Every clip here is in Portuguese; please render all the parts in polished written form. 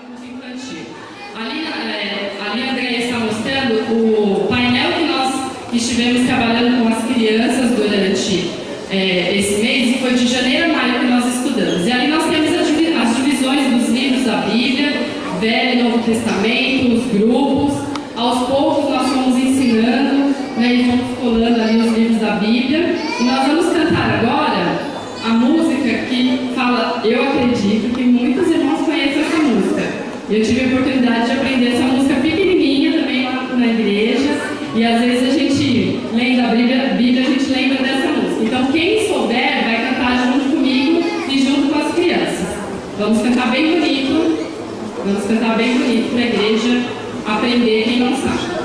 Música infantil. Ali a Andréia está mostrando o painel que nós estivemos trabalhando com as crianças durante esse mês, e foi de janeiro a maio que nós estudamos. E ali nós temos as divisões dos livros da Bíblia, Velho e Novo Testamento, os grupos. Aos poucos nós fomos ensinando, e fomos colando ali os livros da Bíblia. E nós vamos cantar agora a música que fala, eu acredito que muitos irmãos conhecem essa música. Eu tive a oportunidade de aprender essa música pequenininha também lá na igreja, e às vezes a gente, lendo a Bíblia, a gente lembra dessa música. Então quem souber vai cantar junto comigo e junto com as crianças. Vamos cantar bem bonito para a igreja aprender quem não sabe.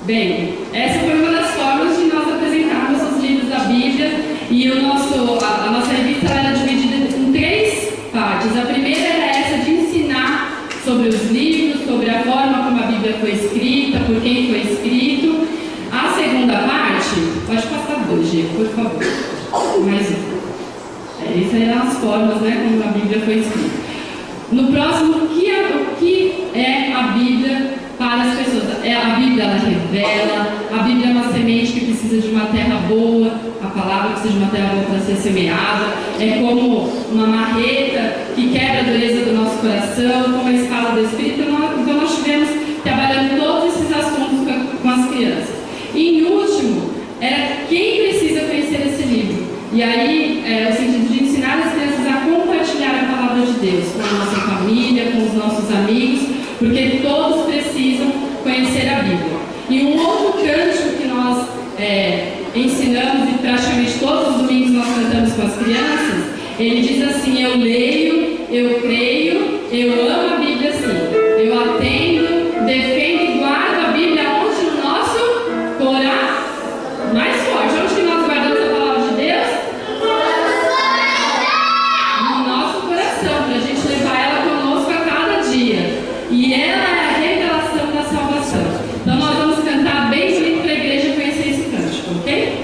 Bem, essa foi uma das formas de nós apresentarmos os livros da Bíblia, e a nossa revista era dividida em 3 partes. A primeira era essa de ensinar sobre os livros, sobre a forma como a Bíblia foi escrita, por quem foi escrito. A segunda parte, pode passar 2, Diego, por favor. Mais um. Essas eram as formas, como a Bíblia foi escrita. No próximo, o que é a Bíblia para as pessoas? A Bíblia, ela revela. A Bíblia é uma semente que precisa de uma terra boa. A palavra precisa de uma terra boa para ser semeada. É como uma marreta que quebra a dureza do nosso coração, como a espada do Espírito. Então nós estivemos trabalhando todos esses assuntos com as crianças. E em último, era quem precisa conhecer esse livro. E aí, o sentido de ensinar as crianças a compartilhar a palavra de Deus com a nossa família, com os nossos amigos, porque todos precisam conhecer a Bíblia. E um outro cântico que nós ensinamos, e praticamente todos os domingos nós cantamos com as crianças, ele diz assim: eu leio, eu creio, eu amo a Bíblia sim. Eu atendo, defendo e guardo a Bíblia onde? No nosso coração. Mais forte, onde que nós guardamos a palavra de Deus? No nosso coração, para a gente levar ela conosco a cada dia. E ela é a revelação da salvação. Então nós vamos cantar bem bonito para a igreja conhecer esse cântico, ok?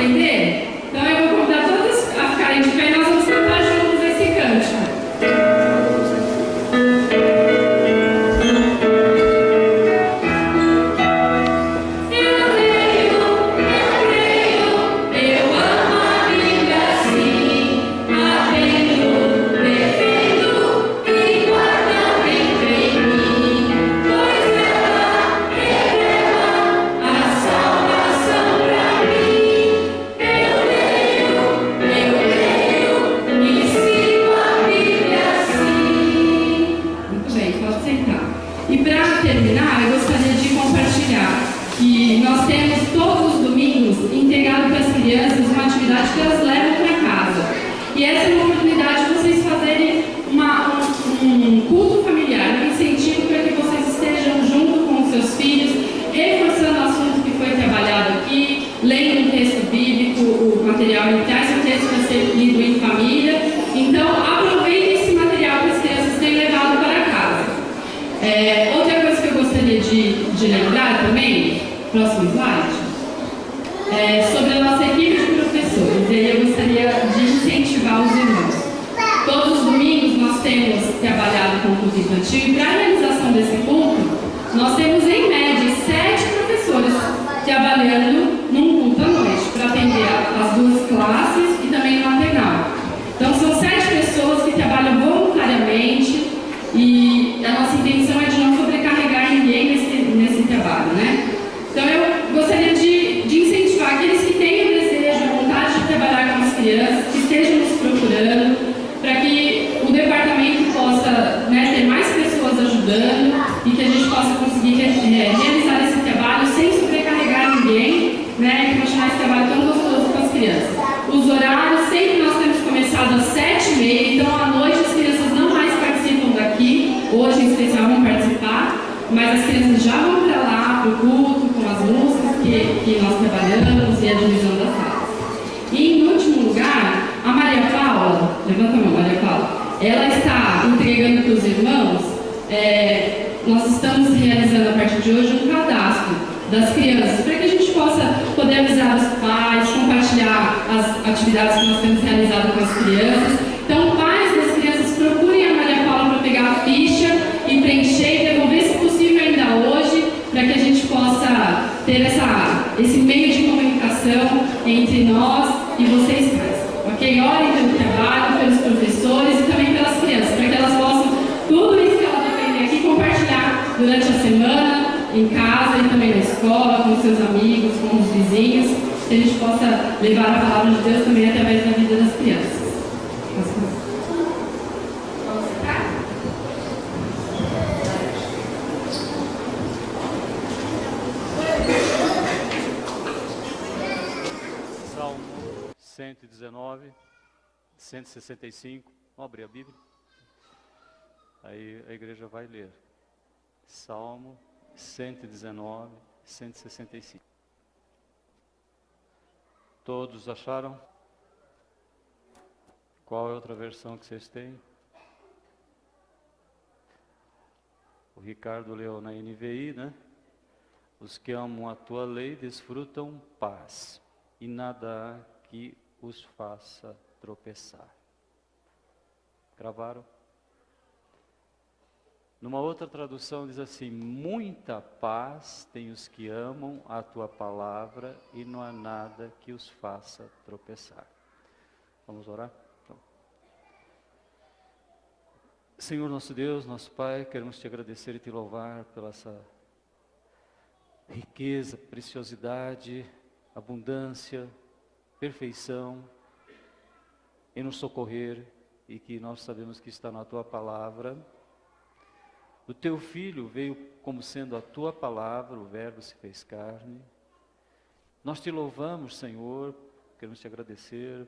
Então eu vou convidar todas a ficarem de pé. Nós E para terminar, eu gostaria de compartilhar que nós temos todos os domingos integrado para as crianças uma atividade que elas levam para casa. E essa é uma oportunidade de vocês fazerem um culto familiar, um incentivo para que vocês estejam junto com os seus filhos, reforçando o assunto que foi trabalhado aqui, lendo um texto bíblico, o material ele traz o texto para ser lido em família. Então, aproveitem esse material que as crianças têm levado para casa. Outra coisa que eu gostaria de lembrar também, próximo slide, sobre a nossa equipe de professores. E aí eu gostaria de incentivar os irmãos. Todos os domingos nós temos trabalhado com o culto infantil e para a realização desse culto, nós temos em média 7 professores trabalhando num culto à noite para atender as 2 classes e também o maternal. Então são 7 pessoas que trabalham voluntariamente e a nossa intenção é de não sobrecarregar ninguém nesse trabalho, né? Então eu gostaria de incentivar aqueles que têm o desejo, a vontade de trabalhar com as crianças, que estejam nos procurando, para que o departamento possa, né, ter mais pessoas ajudando e que a gente possa conseguir realizar esse trabalho sem sobrecarregar ninguém, né, e continuar esse trabalho tão gostoso com as crianças. Os horários, sempre nós temos começado às 7h30, então à noite as crianças não mais participam daqui, hoje em especial vão participar, mas as crianças já vão para lá, para o culto, com as músicas que nós trabalhamos e a divisão das salas. E em último lugar, a Maria Paula, levanta a mão, Maria Paula, ela está entregando para os irmãos, nós estamos realizando a partir de hoje um cadastro das crianças, para que a gente possa poder avisar os pais, compartilhar as atividades que nós temos realizado com as crianças. Então, pais das crianças, procurem a Maria Paula para pegar a ficha e preencher e devolver, se possível, ainda hoje, para que a gente possa ter esse meio de comunicação entre nós e vocês pais. Ok? Orem pelo trabalho, pelos professores e também pelas crianças, para que elas possam, tudo isso que elas aprendem aqui, compartilhar durante a semana, em casa e também na escola, com seus amigos, com os vizinhos, que a gente possa levar a palavra de Deus também através da vida das crianças. Vamos ficar? Salmo 119, 165. Vamos abrir a Bíblia? Aí a igreja vai ler. Salmo 119, 165. Todos acharam? Qual é a outra versão que vocês têm? O Ricardo leu na NVI, né? Os que amam a tua lei desfrutam paz, e nada há que os faça tropeçar. Gravaram? Numa outra tradução diz assim: muita paz tem os que amam a tua palavra e não há nada que os faça tropeçar. Vamos orar? Então. Senhor nosso Deus, nosso Pai, queremos te agradecer e te louvar pela essa riqueza, preciosidade, abundância, perfeição em nos socorrer e que nós sabemos que está na tua palavra. O teu Filho veio como sendo a tua palavra, o Verbo se fez carne. Nós te louvamos, Senhor, queremos te agradecer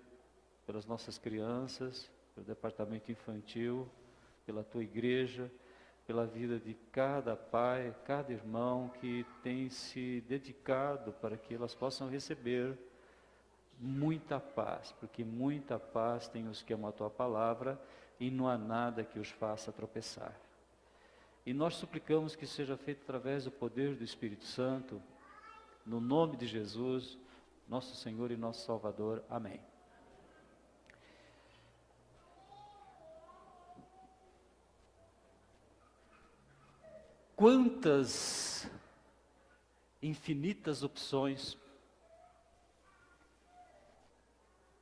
pelas nossas crianças, pelo departamento infantil, pela tua igreja, pela vida de cada pai, cada irmão que tem se dedicado para que elas possam receber muita paz, porque muita paz tem os que amam a tua palavra e não há nada que os faça tropeçar. E nós suplicamos que seja feito através do poder do Espírito Santo, no nome de Jesus, nosso Senhor e nosso Salvador. Amém. Quantas infinitas opções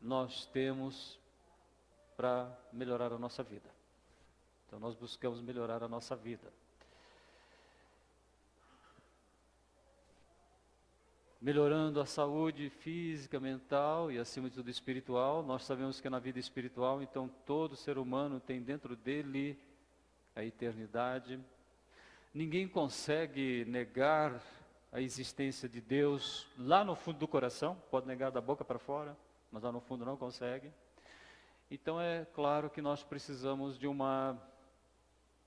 nós temos para melhorar a nossa vida. Então nós buscamos melhorar a nossa vida. Melhorando a saúde física, mental e acima de tudo espiritual. Nós sabemos que na vida espiritual, então todo ser humano tem dentro dele a eternidade. ninguém consegue negar a existência de Deus lá no fundo do coração, pode negar da boca para fora, mas lá no fundo não consegue. Então é claro que nós precisamos de uma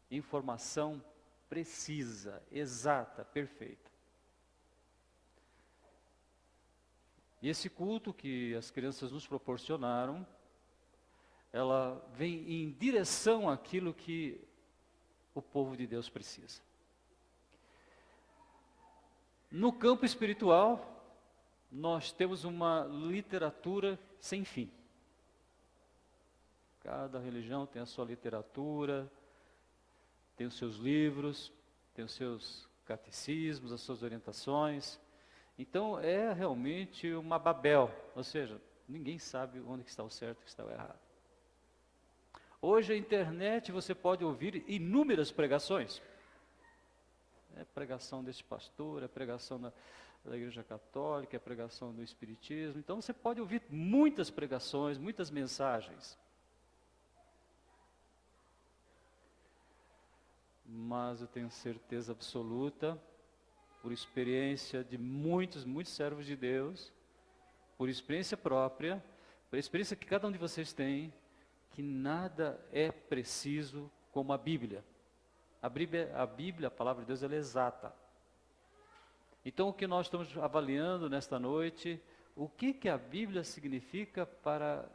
informação precisa, exata, perfeita. E esse culto que as crianças nos proporcionaram, ela vem em direção àquilo que o povo de Deus precisa. No campo espiritual, nós temos uma literatura sem fim. Cada religião tem a sua literatura, tem os seus livros, tem os seus catecismos, as suas orientações. Então é realmente uma Babel, ou seja, ninguém sabe onde está o certo e o que está o errado. Hoje a internet você pode ouvir inúmeras pregações. É pregação desse pastor, é pregação da Igreja Católica, é pregação do Espiritismo. Então você pode ouvir muitas pregações, muitas mensagens. Mas eu tenho certeza absoluta, por experiência de muitos servos de Deus, por experiência própria, por experiência que cada um de vocês tem, que nada é preciso como a Bíblia. A Bíblia, a palavra de Deus, ela é exata. Então o que nós estamos avaliando nesta noite, o que a Bíblia significa para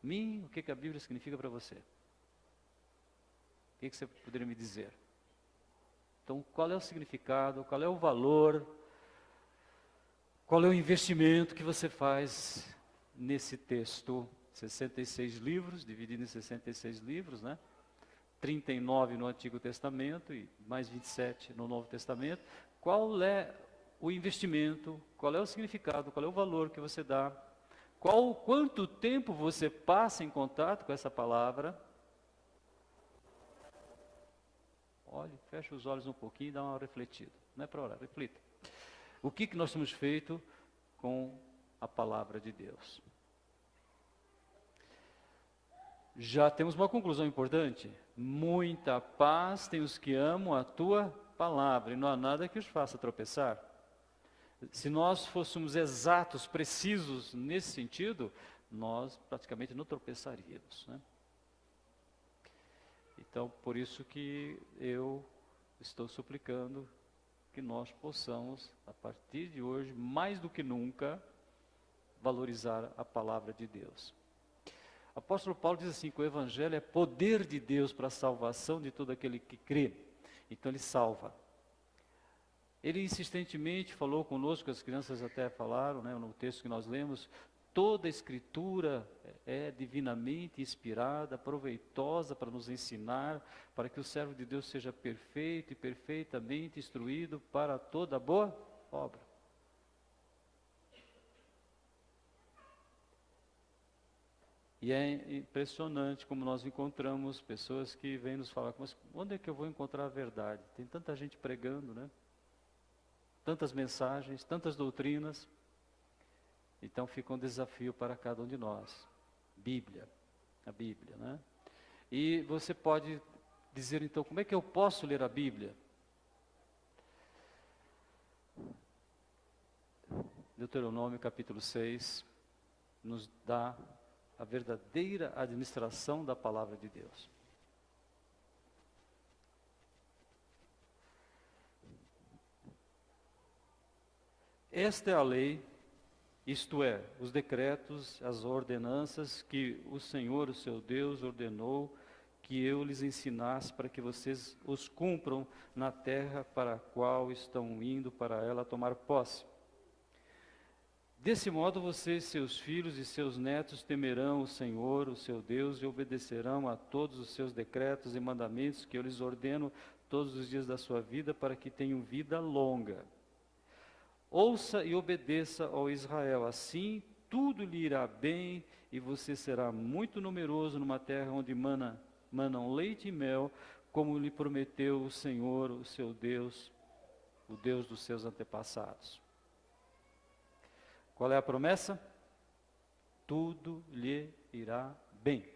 mim, o que a Bíblia significa para você? O que você poderia me dizer? Então, qual é o significado, qual é o valor, qual é o investimento que você faz nesse texto? 66 livros, dividido em 66 livros, né? 39 no Antigo Testamento e mais 27 no Novo Testamento. Qual é o investimento, qual é o significado, qual é o valor que você dá? Quanto tempo você passa em contato com essa palavra? Olhe, fecha os olhos um pouquinho e dá uma refletida. Não é para orar, reflita. O que nós temos feito com a palavra de Deus? Já temos uma conclusão importante. Muita paz tem os que amam a tua palavra, e não há nada que os faça tropeçar. Se nós fôssemos exatos, precisos nesse sentido, nós praticamente não tropeçaríamos, né? Então, por isso que eu estou suplicando que nós possamos, a partir de hoje, mais do que nunca, valorizar a palavra de Deus. O apóstolo Paulo diz assim, que o Evangelho é poder de Deus para a salvação de todo aquele que crê. Então ele salva. Ele insistentemente falou conosco, as crianças até falaram, né, no texto que nós lemos, toda a Escritura é divinamente inspirada, proveitosa para nos ensinar, para que o servo de Deus seja perfeito e perfeitamente instruído para toda boa obra. E é impressionante como nós encontramos pessoas que vêm nos falar, mas onde é que eu vou encontrar a verdade? Tem tanta gente pregando, né? Tantas mensagens, tantas doutrinas. Então fica um desafio para cada um de nós. Bíblia, a Bíblia, né? E você pode dizer então, como é que eu posso ler a Bíblia? Deuteronômio capítulo 6 nos dá a verdadeira administração da palavra de Deus. Esta é a lei, isto é, os decretos, as ordenanças que o Senhor, o seu Deus, ordenou que eu lhes ensinasse para que vocês os cumpram na terra para a qual estão indo para ela tomar posse. Desse modo vocês, seus filhos e seus netos temerão o Senhor, o seu Deus, e obedecerão a todos os seus decretos e mandamentos que eu lhes ordeno todos os dias da sua vida, para que tenham vida longa. Ouça e obedeça, ó Israel, assim tudo lhe irá bem, e você será muito numeroso numa terra onde manam leite e mel, como lhe prometeu o Senhor, o seu Deus, o Deus dos seus antepassados. Qual é a promessa? Tudo lhe irá bem.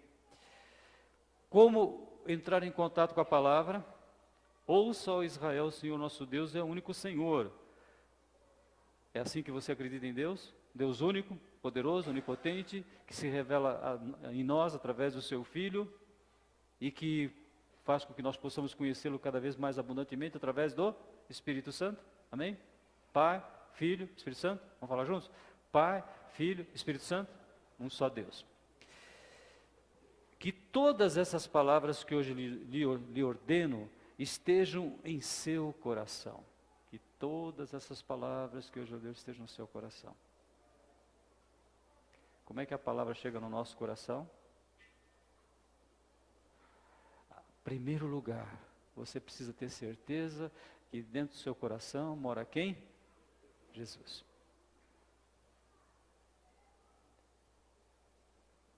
Como entrar em contato com a palavra? Ouça, ó Israel, o Senhor nosso Deus é o único Senhor. É assim que você acredita em Deus? Deus único, poderoso, onipotente, que se revela em nós através do seu Filho e que faz com que nós possamos conhecê-lo cada vez mais abundantemente através do Espírito Santo. Amém? Pai, Filho, Espírito Santo. Vamos falar juntos? Pai, Filho, Espírito Santo. Um só Deus. Que todas essas palavras que hoje lhe ordeno estejam em seu coração. Que todas essas palavras que hoje lhe ordeno estejam no seu coração. Como é que a palavra chega no nosso coração? Em primeiro lugar, você precisa ter certeza que dentro do seu coração mora quem? Jesus.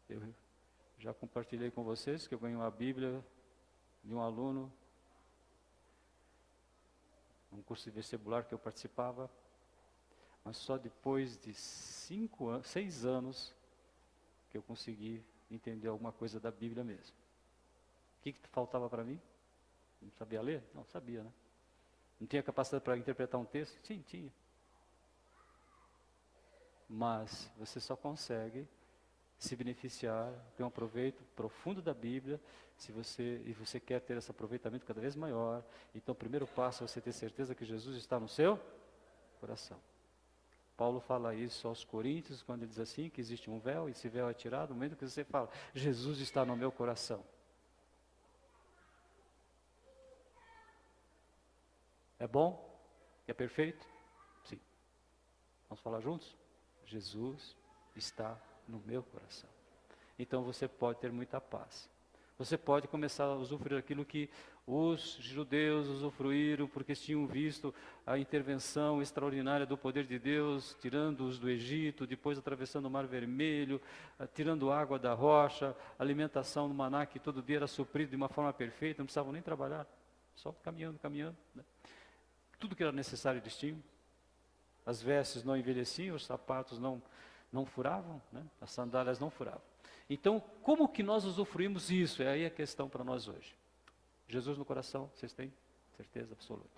Eu já compartilhei com vocês que eu ganhei uma Bíblia de um aluno, num curso de vestibular que eu participava, mas só depois de 6 anos que eu consegui entender alguma coisa da Bíblia mesmo. O que faltava para mim? Não sabia ler? Não, sabia, né? Não tinha capacidade para interpretar um texto? Sim, tinha. Mas você só consegue se beneficiar, ter um aproveito profundo da Bíblia, se você quer ter esse aproveitamento cada vez maior. Então o primeiro passo é você ter certeza que Jesus está no seu coração. Paulo fala isso aos Coríntios, quando ele diz assim, que existe um véu, e esse véu é tirado no momento que você fala, Jesus está no meu coração. É bom? É perfeito? Sim. Vamos falar juntos? Jesus está no meu coração. Então você pode ter muita paz. Você pode começar a usufruir aquilo que os judeus usufruíram, porque tinham visto a intervenção extraordinária do poder de Deus, tirando-os do Egito, depois atravessando o Mar Vermelho, tirando água da rocha, alimentação no maná que todo dia era suprido de uma forma perfeita, não precisavam nem trabalhar, só caminhando, né? Tudo que era necessário eles tinham. As vestes não envelheciam, os sapatos não furavam, né? As sandálias não furavam. Então, como que nós usufruímos isso? É aí a questão para nós hoje. Jesus no coração, vocês têm certeza absoluta.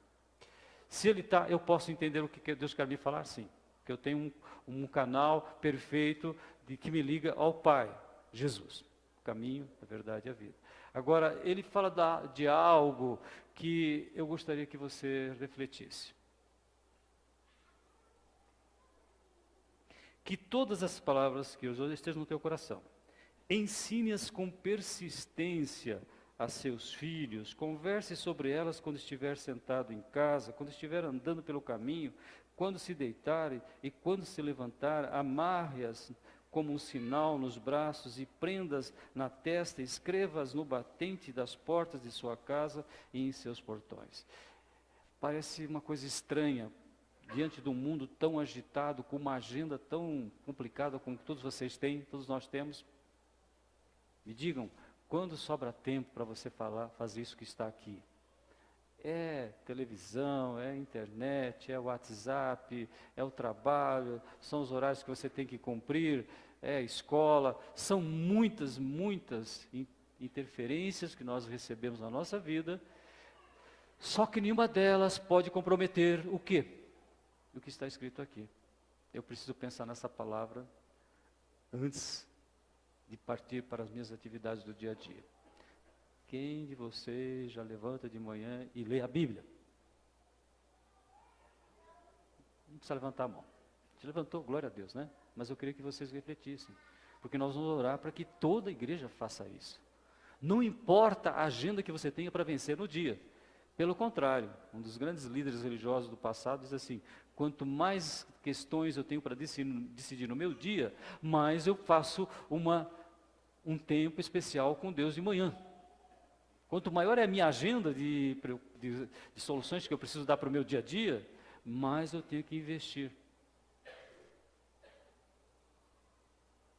Se ele está, eu posso entender o que Deus quer me falar? Sim. Que eu tenho um canal perfeito que me liga ao Pai, Jesus. O caminho, a verdade e a vida. Agora, ele fala de algo que eu gostaria que você refletisse. Que todas as palavras que eu uso estejam no teu coração. Ensine-as com persistência a seus filhos, converse sobre elas quando estiver sentado em casa, quando estiver andando pelo caminho, quando se deitar e quando se levantar, amarre-as como um sinal nos braços e prendas na testa, escreva-as no batente das portas de sua casa e em seus portões. Parece uma coisa estranha, diante de um mundo tão agitado, com uma agenda tão complicada como todos vocês têm, todos nós temos. Me digam, quando sobra tempo para você fazer isso que está aqui? É televisão, é internet, é WhatsApp, é o trabalho, são os horários que você tem que cumprir, é a escola, são muitas interferências que nós recebemos na nossa vida, só que nenhuma delas pode comprometer o quê? O que está escrito aqui. Eu preciso pensar nessa palavra antes de partir para as minhas atividades do dia a dia. Quem de vocês já levanta de manhã e lê a Bíblia? Não precisa levantar a mão. Você levantou, glória a Deus, né? Mas eu queria que vocês refletissem, porque nós vamos orar para que toda a igreja faça isso. Não importa a agenda que você tenha para vencer no dia. Pelo contrário, um dos grandes líderes religiosos do passado diz assim, quanto mais questões eu tenho para decidir no meu dia, mais eu faço um tempo especial com Deus de manhã. Quanto maior é a minha agenda de soluções que eu preciso dar para o meu dia a dia, mais eu tenho que investir.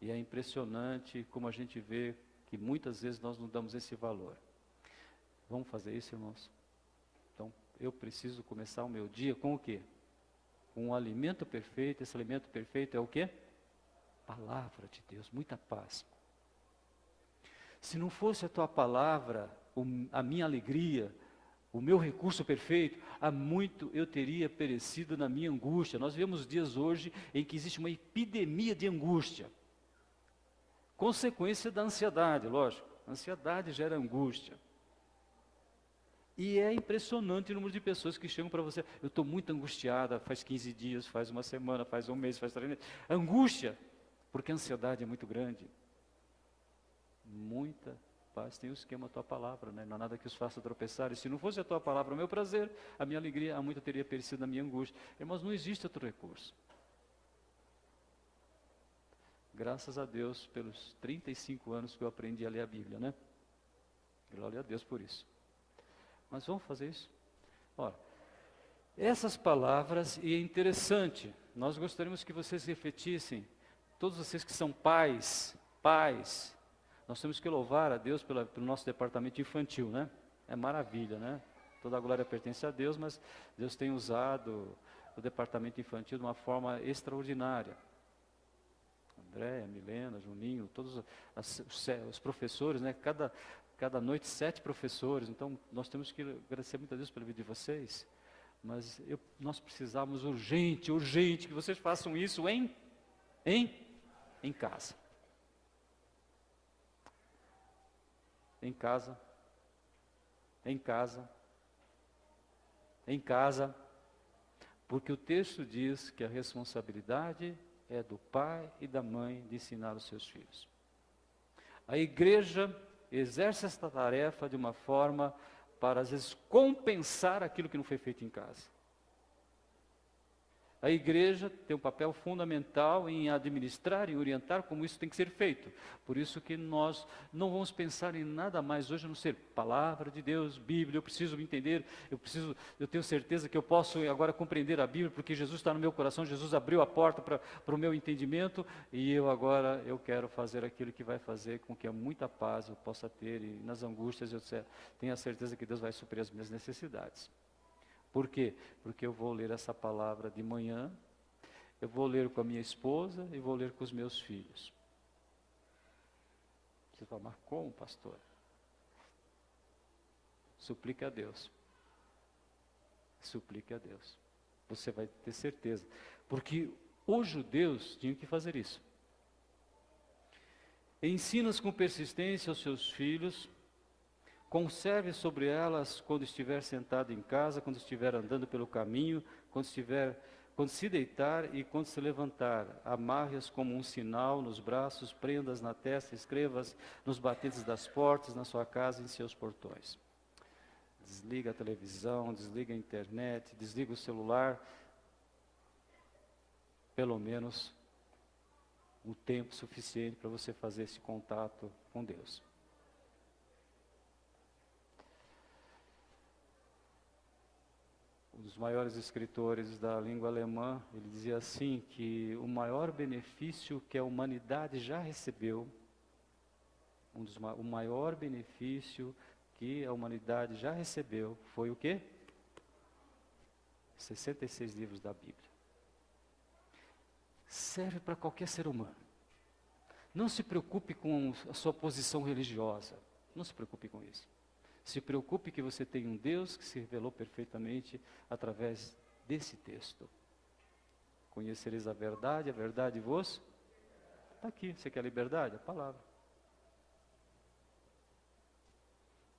E é impressionante como a gente vê que muitas vezes nós não damos esse valor. Vamos fazer isso, irmãos? Então, eu preciso começar o meu dia com o quê? Com um alimento perfeito. Esse alimento perfeito é o quê? Palavra de Deus, muita paz. Se não fosse a tua palavra, a minha alegria, o meu recurso perfeito, há muito eu teria perecido na minha angústia. Nós vivemos dias hoje em que existe uma epidemia de angústia. Consequência da ansiedade, lógico. A ansiedade gera angústia. E é impressionante o número de pessoas que chegam para você, eu estou muito angustiada, faz 15 dias, faz uma semana, faz um mês, faz 3 meses. Angústia, porque a ansiedade é muito grande. Muita paz, tem o esquema, a tua palavra, né? Não há nada que os faça tropeçar, e se não fosse a tua palavra, o meu prazer, a minha alegria, há muito teria perecido na minha angústia. Irmãos, não existe outro recurso. Graças a Deus, pelos 35 anos que eu aprendi a ler a Bíblia, né? Glória a Deus por isso. Mas vamos fazer isso? Ora, essas palavras, e é interessante, nós gostaríamos que vocês refletissem, todos vocês que são pais, nós temos que louvar a Deus pelo nosso departamento infantil, né? É maravilha, né? Toda a glória pertence a Deus, mas Deus tem usado o departamento infantil de uma forma extraordinária. Andréia, Milena, Juninho, todos os professores, né? Cada noite 7 professores, então nós temos que agradecer muito a Deus pela vida de vocês, mas nós precisamos urgente que vocês façam isso em casa. Em casa, porque o texto diz que a responsabilidade é do pai e da mãe de ensinar os seus filhos. A igreja exerce esta tarefa de uma forma para, às vezes, compensar aquilo que não foi feito em casa. A igreja tem um papel fundamental em administrar e orientar como isso tem que ser feito. Por isso que nós não vamos pensar em nada mais hoje a não ser palavra de Deus, Bíblia. Eu preciso me entender, eu tenho certeza que eu posso agora compreender a Bíblia, porque Jesus está no meu coração, Jesus abriu a porta para o meu entendimento, e eu quero fazer aquilo que vai fazer com que muita paz eu possa ter, e nas angústias eu tenho a certeza que Deus vai suprir as minhas necessidades. Por quê? Porque eu vou ler essa palavra de manhã, eu vou ler com a minha esposa e vou ler com os meus filhos. Você fala, mas como, pastor? Suplique a Deus. Suplique a Deus. Você vai ter certeza. Porque os judeus tinham que fazer isso. Ensina-as com persistência aos seus filhos. Conserve sobre elas quando estiver sentado em casa, quando estiver andando pelo caminho, quando se deitar e quando se levantar. Amarre-as como um sinal nos braços, prenda-as na testa, escreva-as nos batentes das portas, na sua casa e em seus portões. Desliga a televisão, desliga a internet, desliga o celular, pelo menos um tempo suficiente para você fazer esse contato com Deus. Um dos maiores escritores da língua alemã, ele dizia assim, que o maior benefício que a humanidade já recebeu, o maior benefício que a humanidade já recebeu foi o quê? 66 livros da Bíblia. Serve para qualquer ser humano. Não se preocupe com a sua posição religiosa, não se preocupe com isso. Se preocupe que você tem um Deus que se revelou perfeitamente através desse texto. Conhecereis a verdade vos... Está aqui, você quer liberdade? A palavra.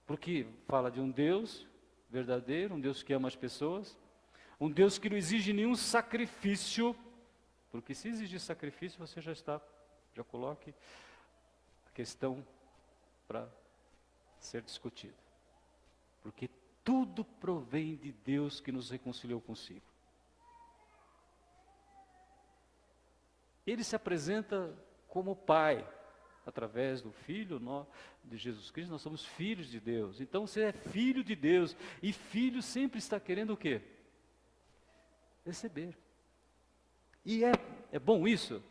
Porque fala de um Deus verdadeiro, um Deus que ama as pessoas, um Deus que não exige nenhum sacrifício, porque se exigir sacrifício, você já coloque a questão para ser discutida. Porque tudo provém de Deus que nos reconciliou consigo. Ele se apresenta como Pai, através do Filho de Jesus Cristo, nós somos filhos de Deus. Então você é filho de Deus, e filho sempre está querendo o quê? Receber. E é bom isso?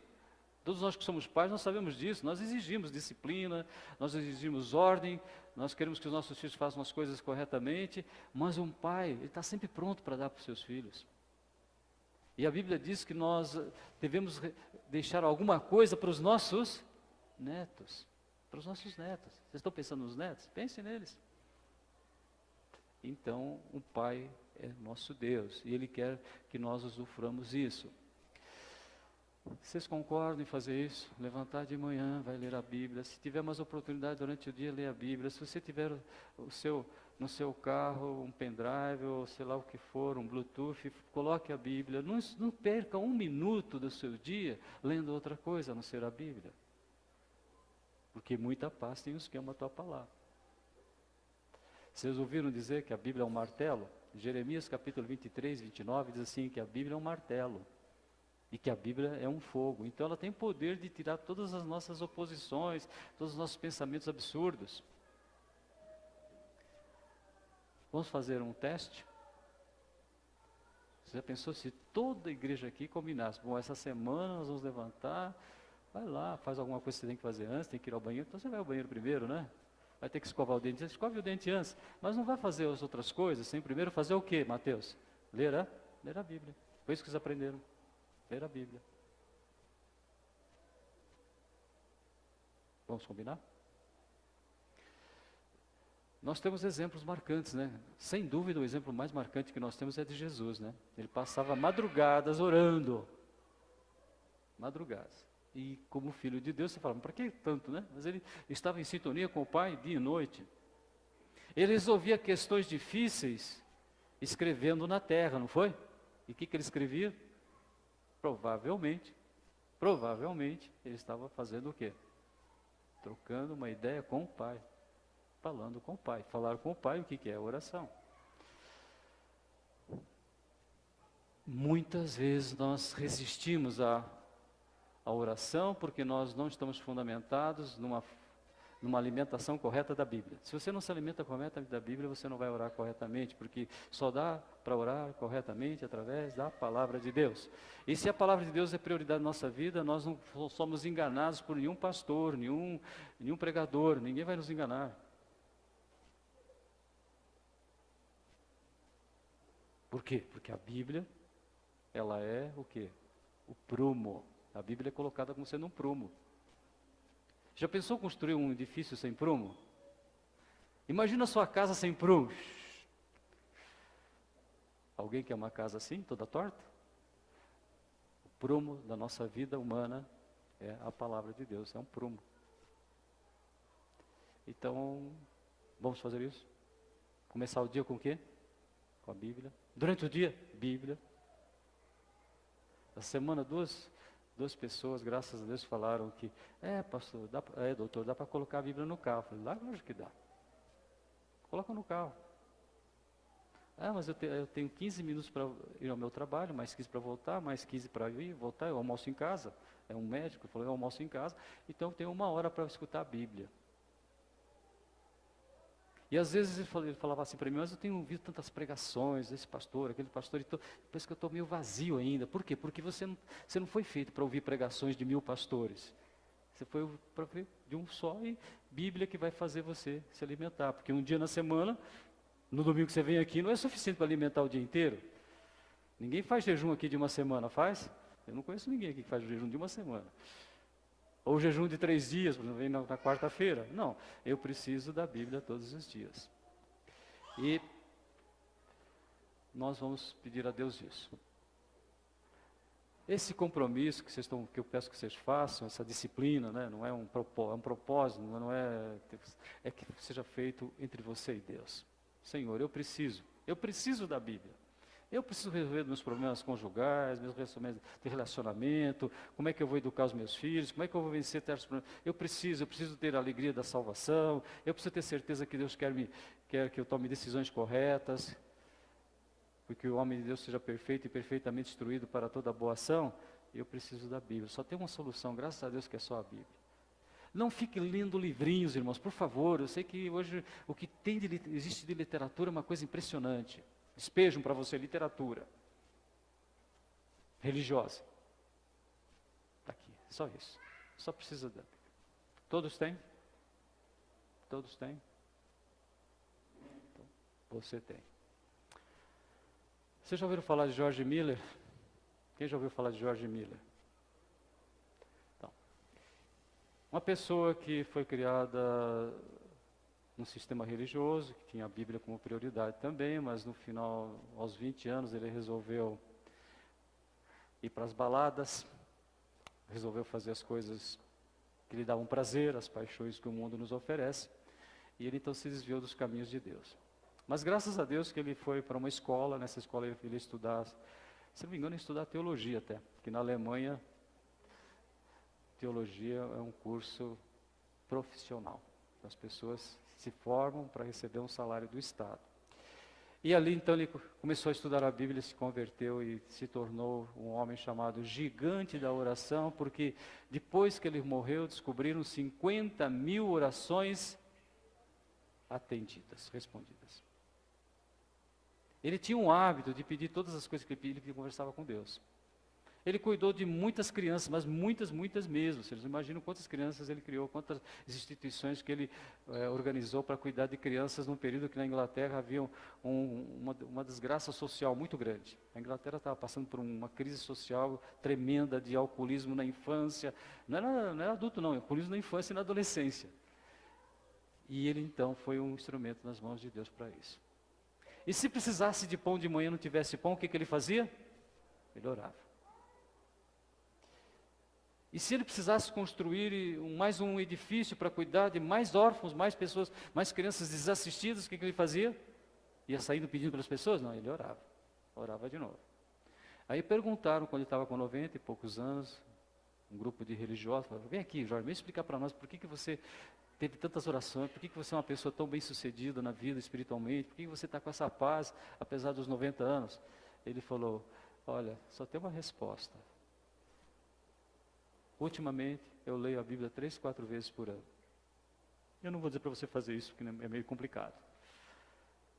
Todos nós que somos pais, nós sabemos disso, nós exigimos disciplina, nós exigimos ordem, nós queremos que os nossos filhos façam as coisas corretamente, mas um pai, ele está sempre pronto para dar para os seus filhos. E a Bíblia diz que nós devemos deixar alguma coisa para os nossos netos. Para os nossos netos. Vocês estão pensando nos netos? Pensem neles. Então, o Pai é nosso Deus e Ele quer que nós usufruamos isso. Vocês concordam em fazer isso? Levantar de manhã, vai ler a Bíblia. Se tiver mais oportunidade durante o dia, ler a Bíblia. Se você tiver no seu carro um pendrive ou sei lá o que for, um Bluetooth, coloque a Bíblia. Não perca um minuto do seu dia lendo outra coisa a não ser a Bíblia. Porque muita paz tem os que amam a tua palavra. Vocês ouviram dizer que a Bíblia é um martelo? Jeremias capítulo 23, 29 diz assim, que a Bíblia é um martelo. E que a Bíblia é um fogo. Então ela tem poder de tirar todas as nossas oposições, todos os nossos pensamentos absurdos. Vamos fazer um teste? Você já pensou se toda a igreja aqui combinasse? Bom, essa semana nós vamos levantar, vai lá, faz alguma coisa que você tem que fazer antes, tem que ir ao banheiro, então você vai ao banheiro primeiro, né? Vai ter que escovar o dente, escove o dente antes, mas não vai fazer as outras coisas sem primeiro fazer o quê, Mateus? Ler a Bíblia. Foi isso que vocês aprenderam. Ler a Bíblia. Vamos combinar? Nós temos exemplos marcantes, né? Sem dúvida o exemplo mais marcante que nós temos é de Jesus, né? Ele passava madrugadas orando. Madrugadas. E como filho de Deus, você fala, mas para que tanto, né? Mas ele estava em sintonia com o Pai dia e noite. Ele resolvia questões difíceis escrevendo na terra, não foi? E o que ele escrevia? Provavelmente, ele estava fazendo o quê? Trocando uma ideia com o Pai. Falando com o Pai. Falar com o Pai, o que é? Oração. Muitas vezes nós resistimos à oração porque nós não estamos fundamentados numa alimentação correta da Bíblia. Se você não se alimenta corretamente da Bíblia, você não vai orar corretamente, porque só dá para orar corretamente através da palavra de Deus. E se a palavra de Deus é prioridade na nossa vida, nós não somos enganados por nenhum pastor, nenhum pregador, ninguém vai nos enganar. Por quê? Porque a Bíblia, ela é o quê? O prumo. A Bíblia é colocada como sendo um prumo. Já pensou construir um edifício sem prumo? Imagina a sua casa sem prumo. Alguém quer uma casa assim, toda torta? O prumo da nossa vida humana é a palavra de Deus, é um prumo. Então, vamos fazer isso? Começar o dia com o quê? Com a Bíblia. Durante o dia, Bíblia. Essa semana, duas pessoas, graças a Deus, falaram que, pastor, doutor, dá para colocar a Bíblia no carro. Eu falei, lógico que dá. Coloca no carro. Mas eu tenho 15 minutos para ir ao meu trabalho, mais 15 para voltar, mais 15 para ir, voltar, eu almoço em casa. É um médico, falou, eu almoço em casa, então eu tenho 1 hora para escutar a Bíblia. E às vezes ele falava assim para mim, mas eu tenho ouvido tantas pregações desse pastor, aquele pastor, então parece que eu estou meio vazio ainda. Por quê? Porque você não foi feito para ouvir pregações de 1000 pastores. Você foi para ouvir de um só e Bíblia que vai fazer você se alimentar. Porque um dia na semana, no domingo que você vem aqui, não é suficiente para alimentar o dia inteiro. Ninguém faz jejum aqui de 1 semana, faz? Eu não conheço ninguém aqui que faz jejum de 1 semana. Ou jejum de 3 dias, por exemplo, vem na quarta-feira. Não, eu preciso da Bíblia todos os dias. E nós vamos pedir a Deus isso. Esse compromisso que eu peço que vocês façam, essa disciplina, né, não é um propósito, não é que seja feito entre você e Deus. Senhor, eu preciso da Bíblia. Eu preciso resolver meus problemas conjugais, meus problemas de relacionamento, como é que eu vou educar os meus filhos, como é que eu vou vencer certos problemas. Eu preciso ter a alegria da salvação, eu preciso ter certeza que Deus quer que eu tome decisões corretas, porque o homem de Deus seja perfeito e perfeitamente instruído para toda boa ação. Eu preciso da Bíblia. Só tem uma solução, graças a Deus, que é só a Bíblia. Não fique lendo livrinhos, irmãos, por favor. Eu sei que hoje o que existe de literatura é uma coisa impressionante. Despejam para você literatura religiosa. Está aqui, só isso. Só precisa da Bíblia. Todos têm? Todos têm? Então, você tem. Vocês já ouviram falar de George Miller? Quem já ouviu falar de George Miller? Então, uma pessoa que foi criada num sistema religioso, que tinha a Bíblia como prioridade também, mas no final, aos 20 anos, ele resolveu ir para as baladas, resolveu fazer as coisas que lhe davam prazer, as paixões que o mundo nos oferece, e ele então se desviou dos caminhos de Deus. Mas graças a Deus que ele foi para uma escola, nessa escola ele ia estudar, se não me engano, estudar teologia até, que na Alemanha, teologia é um curso profissional. As pessoas se formam para receber um salário do Estado. E ali então ele começou a estudar a Bíblia, se converteu e se tornou um homem chamado gigante da oração, porque depois que ele morreu, descobriram 50.000 orações atendidas, respondidas. Ele tinha um hábito de pedir todas as coisas que ele pedia, ele conversava com Deus. Ele cuidou de muitas crianças, mas muitas, muitas mesmo. Vocês imaginam quantas crianças ele criou, quantas instituições que ele organizou para cuidar de crianças num período que na Inglaterra havia uma desgraça social muito grande. A Inglaterra estava passando por uma crise social tremenda de alcoolismo na infância. Não era adulto não, alcoolismo na infância e na adolescência. E ele então foi um instrumento nas mãos de Deus para isso. E se precisasse de pão de manhã e não tivesse pão, o que ele fazia? Ele orava. E se ele precisasse construir mais um edifício para cuidar de mais órfãos, mais pessoas, mais crianças desassistidas, o que ele fazia? Ia saindo pedindo pelas pessoas? Não, ele orava. Orava de novo. Aí perguntaram, quando ele estava com 90 e poucos anos, um grupo de religiosos, falaram, vem aqui, Jorge, vem explicar para nós por que você teve tantas orações, por que você é uma pessoa tão bem-sucedida na vida espiritualmente, por que você está com essa paz, apesar dos 90 anos? Ele falou, olha, só tem uma resposta. Ultimamente, eu leio a Bíblia 3, 4 vezes por ano. Eu não vou dizer para você fazer isso, porque é meio complicado.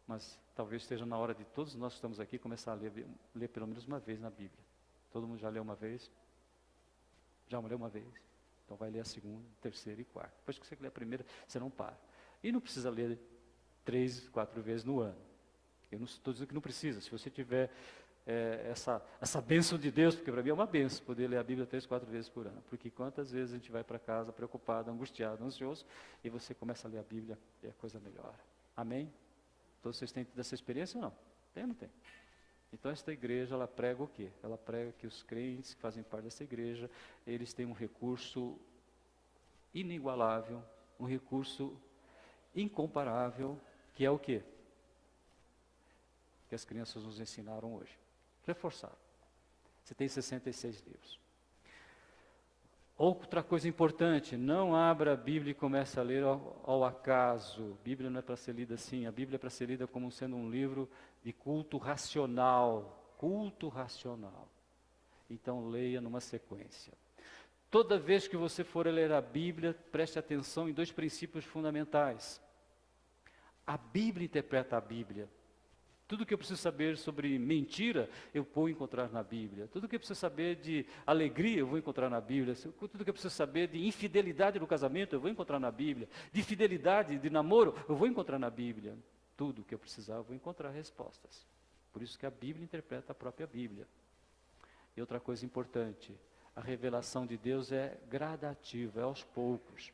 Mas talvez esteja na hora de todos nós que estamos aqui começar a ler pelo menos uma vez na Bíblia. Todo mundo já leu uma vez? Já leu uma vez? Então vai ler a segunda, terceira e quarta. Depois que você lê a primeira, você não para. E não precisa ler 3, 4 vezes no ano. Eu não estou dizendo que não precisa. Se você tiver essa bênção de Deus, porque para mim é uma bênção poder ler a Bíblia 3, 4 vezes por ano. Porque quantas vezes a gente vai para casa preocupado, angustiado, ansioso, e você começa a ler a Bíblia e a coisa melhora. Amém? Todos vocês têm tido essa experiência ou não? Tem ou não tem? Então esta igreja, ela prega o quê? Ela prega que os crentes que fazem parte dessa igreja, eles têm um recurso inigualável, um recurso incomparável, que é o quê? Que as crianças nos ensinaram hoje. Reforçar. Você tem 66 livros. Outra coisa importante, não abra a Bíblia e comece a ler ao acaso. A Bíblia não é para ser lida assim, a Bíblia é para ser lida como sendo um livro de culto racional. Culto racional. Então leia numa sequência. Toda vez que você for ler a Bíblia, preste atenção em 2 princípios fundamentais. A Bíblia interpreta a Bíblia. Tudo que eu preciso saber sobre mentira, eu vou encontrar na Bíblia. Tudo que eu preciso saber de alegria, eu vou encontrar na Bíblia. Tudo que eu preciso saber de infidelidade no casamento, eu vou encontrar na Bíblia. De fidelidade, de namoro, eu vou encontrar na Bíblia. Tudo que eu precisar, eu vou encontrar respostas. Por isso que a Bíblia interpreta a própria Bíblia. E outra coisa importante, a revelação de Deus é gradativa, é aos poucos.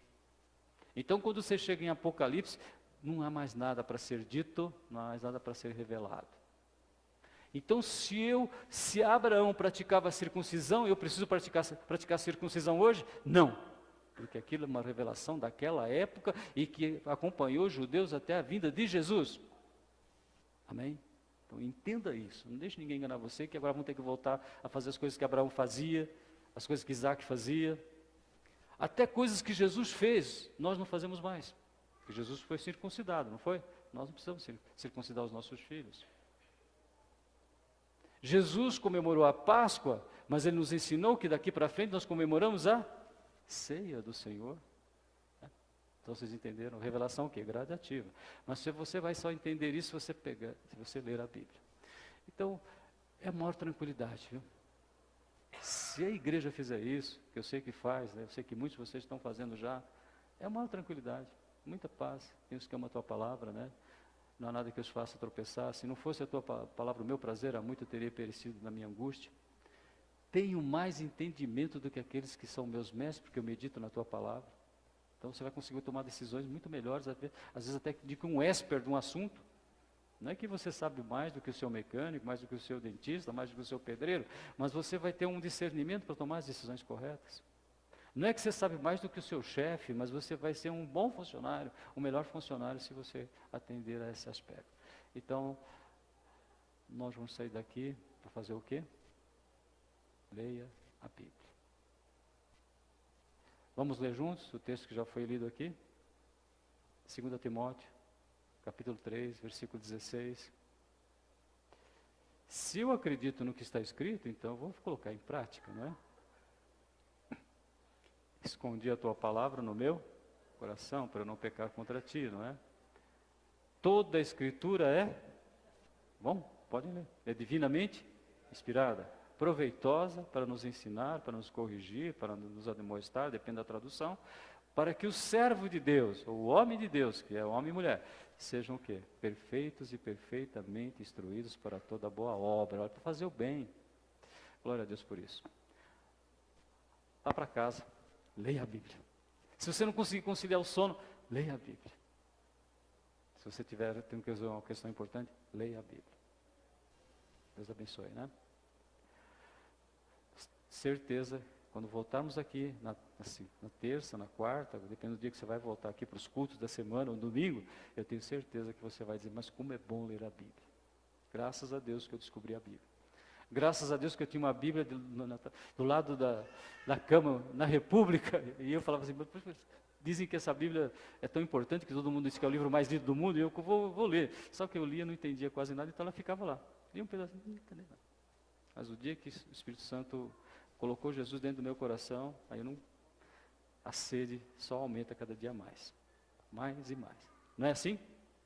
Então, quando você chega em Apocalipse, não há mais nada para ser dito, não há mais nada para ser revelado. Então, se Abraão praticava a circuncisão, eu preciso praticar a circuncisão hoje? Não, porque aquilo é uma revelação daquela época e que acompanhou os judeus até a vinda de Jesus. Amém? Então, entenda isso, não deixe ninguém enganar você, que agora vamos ter que voltar a fazer as coisas que Abraão fazia, as coisas que Isaac fazia. Até coisas que Jesus fez, nós não fazemos mais. Porque Jesus foi circuncidado, não foi? Nós não precisamos circuncidar os nossos filhos. Jesus comemorou a Páscoa, mas Ele nos ensinou que daqui para frente nós comemoramos a ceia do Senhor. Então vocês entenderam? Revelação o quê? Gradativa. Mas se você vai só entender isso se você ler a Bíblia. Então, é a maior tranquilidade, viu? Se a igreja fizer isso, que eu sei que faz, né? Eu sei que muitos de vocês estão fazendo já, é a maior tranquilidade. Muita paz, Deus que ama a tua palavra, né? Não há nada que os faça tropeçar. Se não fosse a tua palavra o meu prazer, há muito eu teria perecido na minha angústia. Tenho mais entendimento do que aqueles que são meus mestres, porque eu medito na tua palavra. Então você vai conseguir tomar decisões muito melhores, às vezes até de que um expert de um assunto. Não é que você sabe mais do que o seu mecânico, mais do que o seu dentista, mais do que o seu pedreiro, mas você vai ter um discernimento para tomar as decisões corretas. Não é que você sabe mais do que o seu chefe, mas você vai ser um bom funcionário, um melhor funcionário se você atender a esse aspecto. Então, nós vamos sair daqui para fazer o quê? Leia a Bíblia. Vamos ler juntos o texto que já foi lido aqui? 2 Timóteo, capítulo 3, versículo 16. Se eu acredito no que está escrito, então eu vou colocar em prática, não é? Escondi a tua palavra no meu coração para eu não pecar contra ti, não é? Toda a escritura é, bom, podem ler, é divinamente inspirada, proveitosa para nos ensinar, para nos corrigir, para nos admoestar, depende da tradução, para que o servo de Deus, ou o homem de Deus, que é homem e mulher, sejam o quê? Perfeitos e perfeitamente instruídos para toda boa obra, para fazer o bem. Glória a Deus por isso. Vá para casa, leia a Bíblia. Se você não conseguir conciliar o sono, leia a Bíblia. Se você tem que resolver uma questão importante, leia a Bíblia. Deus abençoe, né? Certeza, quando voltarmos aqui, na terça, na quarta, dependendo do dia que você vai voltar aqui para os cultos da semana, ou domingo, eu tenho certeza que você vai dizer, mas como é bom ler a Bíblia. Graças a Deus que eu descobri a Bíblia. Graças a Deus que eu tinha uma Bíblia do lado da cama, na República, e eu falava assim, dizem que essa Bíblia é tão importante que todo mundo diz que é o livro mais lido do mundo, e eu vou ler. Só que eu lia, não entendia quase nada, então ela ficava lá. Lia um pedacinho, não entendia nada. Mas o dia que o Espírito Santo colocou Jesus dentro do meu coração, aí a sede só aumenta cada dia mais. Mais e mais. Não é assim?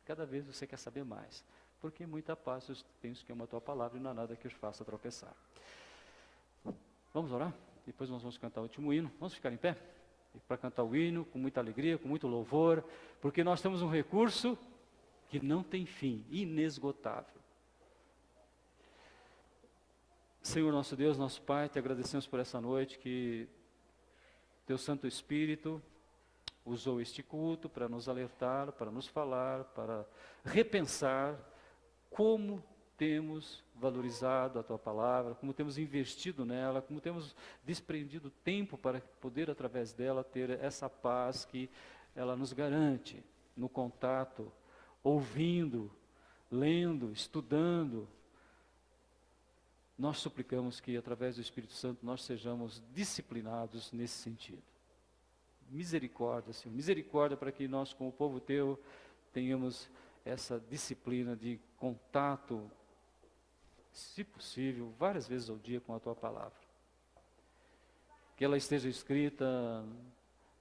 Cada vez você quer saber mais. Porque muita paz eu tenho que ama a tua palavra e não há nada que os faça tropeçar. Vamos orar? Depois nós vamos cantar o último hino. Vamos ficar em pé? Para cantar o hino com muita alegria, com muito louvor, porque nós temos um recurso que não tem fim, inesgotável. Senhor nosso Deus, nosso Pai, te agradecemos por essa noite que teu Santo Espírito usou este culto para nos alertar, para nos falar, para repensar como temos valorizado a tua palavra, como temos investido nela, como temos desprendido tempo para poder através dela ter essa paz que ela nos garante no contato, ouvindo, lendo, estudando. Nós suplicamos que, através do Espírito Santo, nós sejamos disciplinados nesse sentido. Misericórdia, Senhor, misericórdia para que nós, como povo teu, tenhamos essa disciplina de contato, se possível, várias vezes ao dia com a tua palavra. Que ela esteja escrita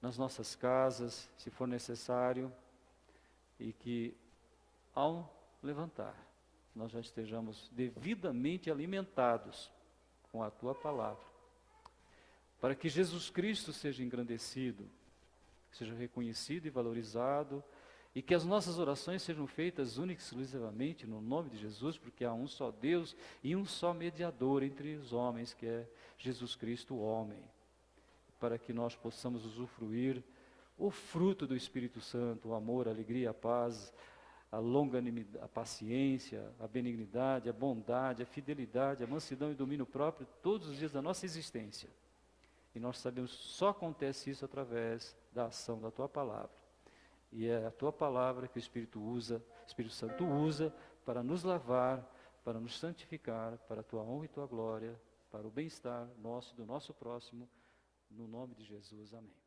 nas nossas casas, se for necessário, e que, ao levantar, nós já estejamos devidamente alimentados com a tua palavra, para que Jesus Cristo seja engrandecido, seja reconhecido e valorizado, e que as nossas orações sejam feitas única e exclusivamente no nome de Jesus, porque há um só Deus e um só mediador entre os homens, que é Jesus Cristo, o homem, para que nós possamos usufruir o fruto do Espírito Santo, o amor, a alegria, a paz, a longanimidade, a paciência, a benignidade, a bondade, a fidelidade, a mansidão e o domínio próprio, todos os dias da nossa existência. E nós sabemos que só acontece isso através da ação da tua palavra. E é a tua palavra que o Espírito Santo usa para nos lavar, para nos santificar, para a tua honra e tua glória, para o bem-estar nosso e do nosso próximo, no nome de Jesus. Amém.